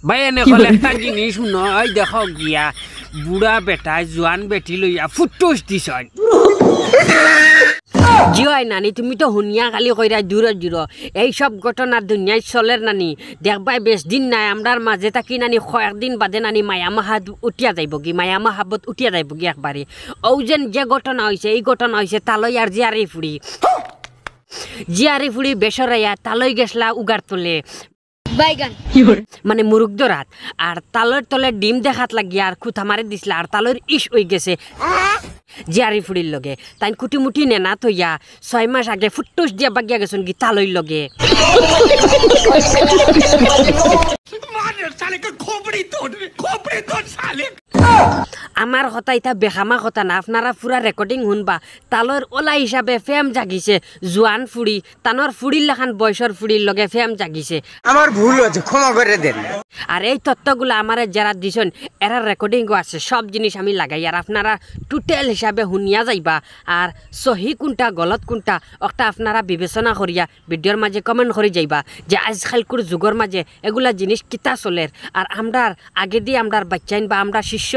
ভাই এনে কল একটা জিনিস শুনো ওই দেখো গিয়া বুড়া বেটায় জোয়ান বেটি লইয়া ফুটুস দিছ জিওই নানি তুমি তো হুনিয়া খালি কইরা দূরে দূর এইসব ঘটনা দুনিয়ায় চলের নানি দেখবাই বেশ দিন নাই আমরার মাঝে থাকি নানি কয়েকদিন বাদে নানি মায়া মাহাত উঠিয়া যাইব কি মায়া মাহাবত উঠিয়া যাইব কি একবারে ও যে ঘটনা হয়েছে এই ঘটনা হয়েছে তালই আর জিয়ারি ফুড়ি বেসরাইয়া তালই গেছলা উগার তোলে বাইগান মানে মুরুগ দরাত আর তালর তলে ডিম দেখাত লাগিয়া আর খুঁথা মারি দিছিল আর তালর ইস হয়ে গেছে জিয়ারি ফুড়ির লগে তাই কুটি মুটি নেনা থইয়া 6 মাস আগে ফুটুস দিয়া বাগিয়া গেছন কি তালইর লগে আমার কথা ইতা বেখামা কথা না আপনারা পুরা রেকর্ডিং শুনবা তালর ওলা হিসাবে ফেম জাগিছে জোয়ান ফুড়ি তানোর ফুড়ির লেখান বয়সর ফুড়ির লগে ফেম জাগিছে আমার ভুল হচ্ছে ক্ষমা করে দেন আর এই তথ্যগুলো আমার যারা দিছেন এরা রেকর্ডিংও আছে সব জিনিস আমি লাগাই আর আপনারা টোটাল হিসাবে শুনিয়া যাইবা আর সহি কোনটা গলত কোনটা একটা আপনারা বিবেচনা করিয়া ভিডিওর মাঝে কমেন্ট করে যাইবা যে আজকালকুর যুগর মাঝে এগুলা জিনিস কিতা চলের আর আমরার আগে দিয়ে আমরার বাচ্চাইন বা আমরা শিষ্য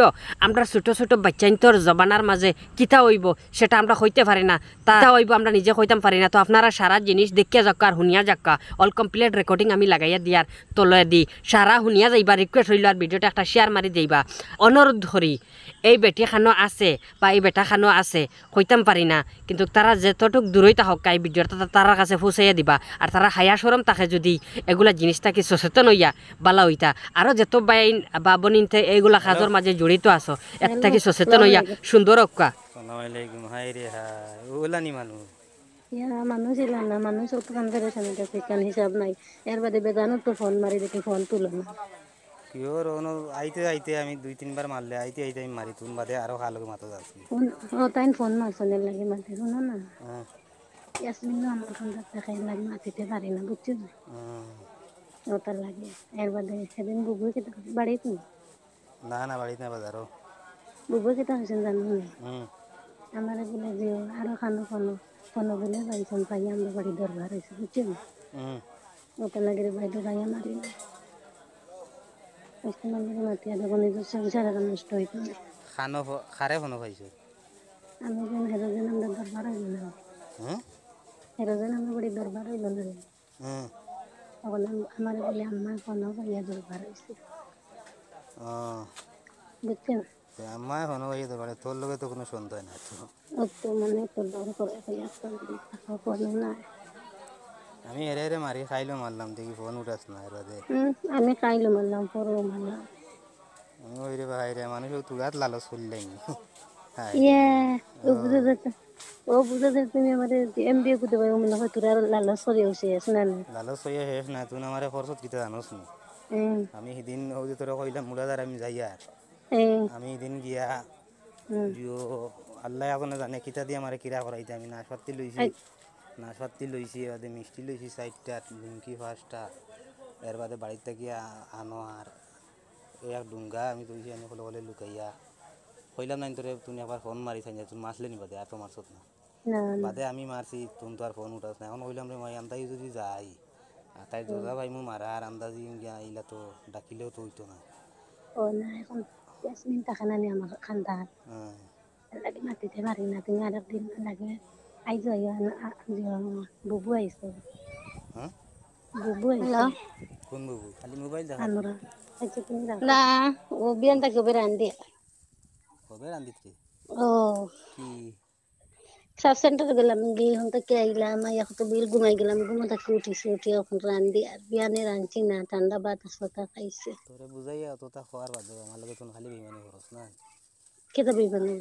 আমরা ছোট ছোট বাচ্চাইন তোর জবানার মাঝে কিতা হইব সেটা আমরা হইতে পারি না তা হইব আমরা নিজে হইতাম পারি না তো আপনারা সারা জিনিস দেখিয়া যাক্কা আর শুনিয়া যাক্কা অল কমপ্লিট রেকর্ডিং আমি লাগাইয়া দিয়ার তলে দি সারা শুনিয়া যাইবা রিকোয়েস্ট হইল আর ভিডিওটা একটা শেয়ার মারি যাইবা অনুরোধ ধরি এই বেটি খানো আছে বা এই বেটা খানো আছে হইতাম পারি না কিন্তু তারা যতটুক দূরই থাকক এই ভিডিওটা তার কাছে পৌঁছাইয়া দিবা আর তারা হায়া সরম তাকে যদি এগুলা জিনিসটা কি সচেতন হইয়া বালা হইতা আরও যত বাইন বা বনিনতে এইগুলা কাজর মাঝে জড়িত আছো এর থেকে সচেতন হইয়া সুন্দর অক্কা মানুষ ছিল না মানুষ কাম করে কান হিসাব নাই এর বাদে বেদানো তো ফোন মারি দেখি ফোন তুলো না কিওর ono আইতে আইতে আমি 2-3 বার মারলে আইতে আইতে আমি মারি তুন বাদে আরো খালকে মাথা যাচ্ছে ফোন ও তাই ফোন মারছনে লাগে মারতে শুনো না ইয়াসমিন আমার ফোন দেখাই লাগে মাতিতে পারি না বুঝছো ওটা লাগে এর বাদে সেদিন বুবু কে বাড়ি তুমি না না বাড়িতে না বাজারও বুবু কে তো হইছেন জানো আমার বলে যে আরো খানো খানো খানো বলে পাইছেন পাই আমরা বাড়ি দরবার হয়েছে বুঝছো ওটা লাগে বাইরে গায়ে মারি না মাতিয়া দেখো নিজের সংসার এখন নষ্ট হইতো খানো খারে ফোন পাইছো আমি যেন হেরোজেন আমরা দরবার হইল না হেরোজেন আমরা বাড়ি দরবার হইল না তখন আমার বলে আম্মা কোনো ভাইয়া দরবার হয়েছে বুঝছেন আম্মা ফোন হয়ে দরবার তোর লগে তো কোনো সন্দেহ না ও তো মানে তোর দর করে ভাইয়া পড়লো না আমি হেরে হেরে মারি খাইলো মারলাম দেখি ফোন উঠাস না এর বাদে আমি খাইলো মারলাম পরও মারলাম আমি ওই রে ভাই রে মানুষ তুগাত লালচ করলেন ও বুঝে তুমি আমার এম দিয়ে কুদে ভাই মনে হয় তোর লালা সরে শেষ না লালচ হইয়া শেষ না তুই আমার খরচত কিতা জানোস নি আমি সেদিন ওই তোরা কইলাম মুড়াদার আমি যাই আর আমি এদিন গিয়া জিও আল্লাহ এখন জানে কিতা দিয়ে আমার কিরা করাইতে আমি নাশপাতি লইছি বাদে মিষ্টি লইছি 4টা নিমকি 5টা এর বাদে বাড়িতে গিয়া আনো আর এক ডুঙ্গা আমি লইছি আনি হলে হলে লুকাইয়া কইলাম না তোরে তুমি একবার ফোন মারি থাই তুমি মারলে নি বাদে আর তো মারছত না বাদে আমি মারছি তুমি তো আর ফোন উঠাস না এখন কইলাম রে মাই আন্দাজি যদি যাই আর তাই দরজা ভাই মু মারা আর আন্দাজি গিয়া আইলা তো ডাকিলেও তো হইতো না ও না এখন ইয়াসমিন তাখানা নি আমার খানদান লাগে মাতিতে পারি না তুমি আর একদিন লাগে আইজ বুবু আইসো বুবু আইসো কোন বুবু খালি মোবাইল দেখা আমরা না ও বিয়ান তাকে বেরান্দি কবে রান্দিতে ও কি সাব সেন্টার গেলাম গিয়ে এখন থেকে আইলাম এখন তো বিল ঘুমাই গেলাম ঘুমো থাকি উঠিছি উঠি এখন রান্ধি আর বিয়ানে রাঁধছি না ঠান্ডা ভাত আসতা খাইছে তোরে বুঝাইয়া তোতা খাওয়ার বাদ আমার লগে তুমি খালি বেমানি করস না কেটা বেমানি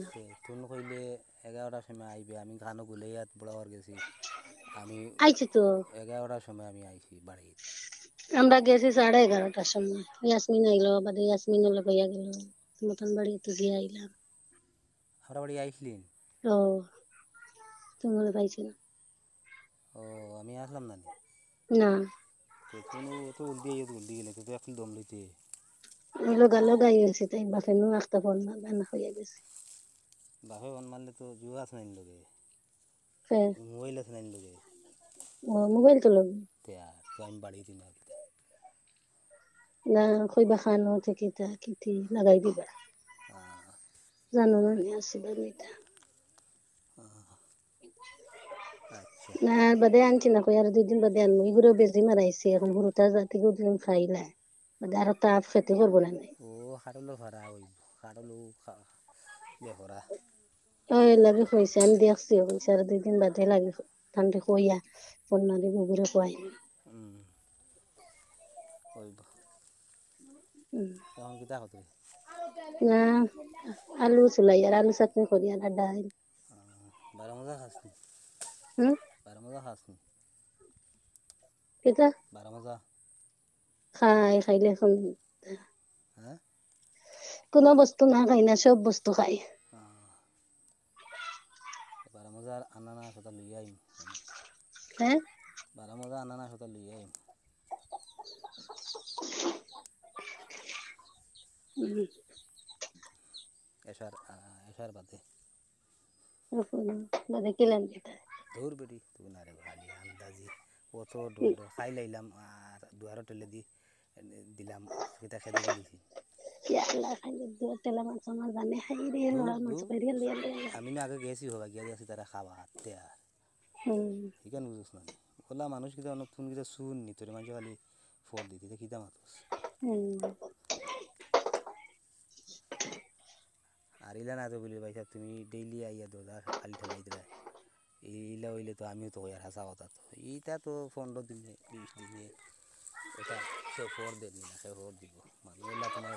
তুমি কইলে 11টার সময় আইবে আমি গানও গুলাইয়া বড়াবার গেছি আমি আইছি তো 11টার সময় আমি আইছি বাড়ি আমরা গেছি 11:30টার সময় ইয়াসমিন আইলো বাদে ইয়াসমিন হলে ভাইয়া গেল মতন বাড়ি তো গিয়ে আইলাম আমরা বাড়ি আইসলিন ও তুমি মনে পাইছি না ও আমি আসলাম না না তুমি তো উল্টি গেলে তো একটু দম লইতে লোগাই গেছি তাই বাপে নু একটা ফোন বানা হইয়া গেছে বাপে ফোন মারলে তো জুয়া আছে নাইন লগে মোবাইল আছে নাইন লগে ও মোবাইল তো লগে তে আর তো আমি বাড়ি দিন আর না কইবা খানো থেকে তা কিতি লাগাই দিবা জানো না নি আসিল নিতা আচ্ছা না বাদে আনছি না কই আর 2 দিন বাদে আনবো এগুলো বেজি মারাইছে এখন হুরুতা জাতি গুদিন খাইলা বাদে আর তাপ খেতে করবো না নাই ও খারলো ভাড়া হইব খারলো বেহরা ওই লাগে কইছে আমি দেখছি কইছে আর 2 দিন বাদে লাগে ঠান্ডা কইয়া ফোন মারি গুগুরে কই হইব এখন কিতা হতো না আলু চুলাই আর আলু চাটনি করি আর ডাল 12 মজা খাসনি হুম 12 মজা খাসনি কিতা 12 মজা খাইলে এখন হ্যাঁ কোনো বস্তু না খাই না সব বস্তু খাই 12 মজার আনানাস ওটা লই আইম হ্যাঁ 12 মজা আনানাস ওটা লই আইম এসার বাদে বাদে কিলাম দিতা দৌড় বেটি তুই না রে ভালি আন্দাজি কত দৌড় খাই লাইলাম আর দুয়ারো টেলে দিলাম সেটা খেতে গেছি আল্লাহ খাইলে দুয়া তেলা মাছ আমার জানে খাই রে লড়া মাছ করি লে আমি না আগে গেছি হবা গিয়া যাচ্ছি তারা খাওয়া হাতে আর এখানে বুঝছ না ওলা মানুষ কিতা অনেক ফোন কিতা শুন নি তোর মানুষ খালি ফোন দিতে কিতা মাতুস আর ইলা না তো বলি ভাই সাহেব তুমি ডেইলি আইয়া দোদা খালি ঠেলাই দিলা এইলা হইলে তো আমিও তো আর হাসা কথা তো এইটা তো 15 দিনে 20 দিনে এটা সে ফোর দেননি না সে ফোর দিব মানুষ এলা তোমার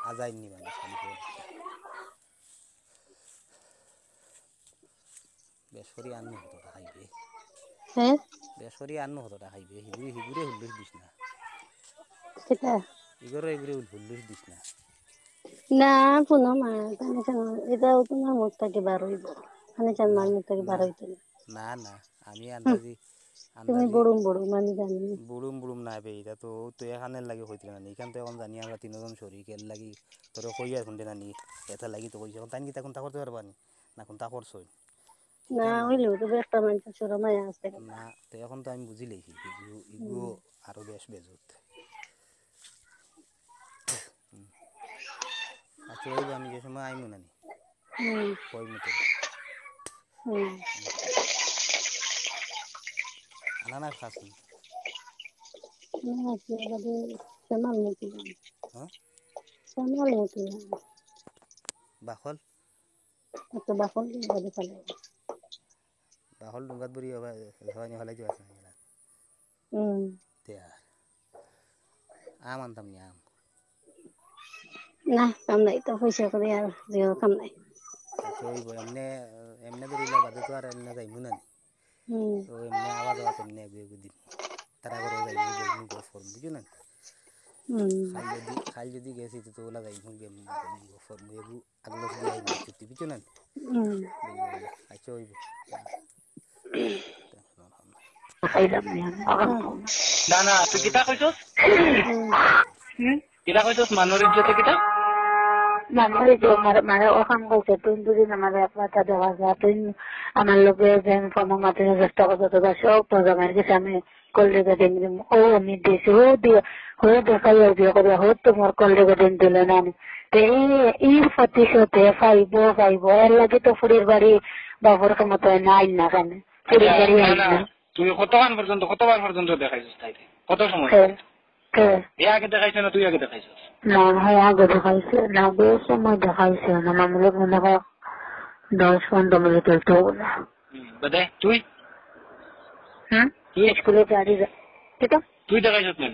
আজাইনি মানুষ খালি ফোর বেসরি আন্ন হতোটা খাইবে হ্যাঁ বেসরি আন্ন হতোটা খাইবে হিগুরে হুল্লুস দিস না কিতা এগুরে হুল্লুস দিস না না পুনো মা কানে চান এটাও তোমার মুখ থেকে বার হইব কানে চান মার মুখ থেকে বার হইতো না না আমি আন্দাজি তুমি বড়ুম মানে জানি বুড়ুম না বে এটা তো তুই এখানের লাগি হইতে না এখান তো এখন জানি আমরা 3 জন শরীকের লাগি তোরে কইয়া শুনতে না নি এটা লাগি তো কইছে তাই কি তখন তা করতে পারবানি না কোন তা করছই না হইলেও তো একটা মানুষ শরমায় আছে না তো এখন তো আমি বুঝি লেছি ইগু আরো বেশ বেজুত আচ্ছা ওই আমি যে সময় আইমু নানি কই মতো আনানাস খাসনি হ্যাঁ বাখল বাখল ডুঙ্গাত বড়ি হবে সবাই হলাই যাস না আম আনতাম নি আম না কাম নাই তো পয়সা করে আর জিও কাম নাই আচ্ছা ওই এমনে ধরিলা বাদে তো আর এমনে যাইমু না তো এমনে আওয়াজ আওয়াজ এমনে এগু দিন তারা করে যাইমু গফর বুঝো না খাই যদি গেছি তো ওলা যাইমু গফর এগু আগলস দিয়ে আইমু চুক্তি বুঝো না আচ্ছা ওইব না না তুই কিতা কইছস কিতা কইছস মানুষ ইজ্জতে কিতা মানুষ মানে ওখান কইছে তুই দুদিন আমার একটা দেওয়া যায় তুই আমার লোকে যেন ফর্ম মাতির চেষ্টা করছো তোরা সব প্রোগ্রামের গেছে আমি কল রেকর্ডিং দিম ও আমি দিয়েছি ও দিয়ে হয়ে দেখাই বিয়ে করে হোক তোমার কল রেকর্ডিং দিলে না তো এই প্রতিশোধে পাইব এর লাগে তো ফুরির বাড়ি বাবুর মতো নাই না কেন ফুরির বাড়ি আইন না তুই কতবার পর্যন্ত দেখাইছিস তাইতে কত সময় আগে দেখাইছ না তুই আগে দেখাইছিস না ভাই আগে দেখাইছে না বেশ সময় দেখাইছে না মামলে মনে হয় 10-15 মিনিট তো না বাদে তুই স্কুলে গাড়ি এটা তুই দেখাইছিস না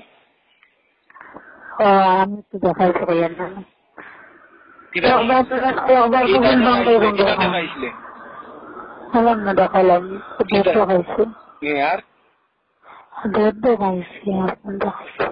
আমি তো দেখাইছি কইয়ার না হলাম না দেখালাম দেখাইছি আর দেখাইছি আর দেখাইছি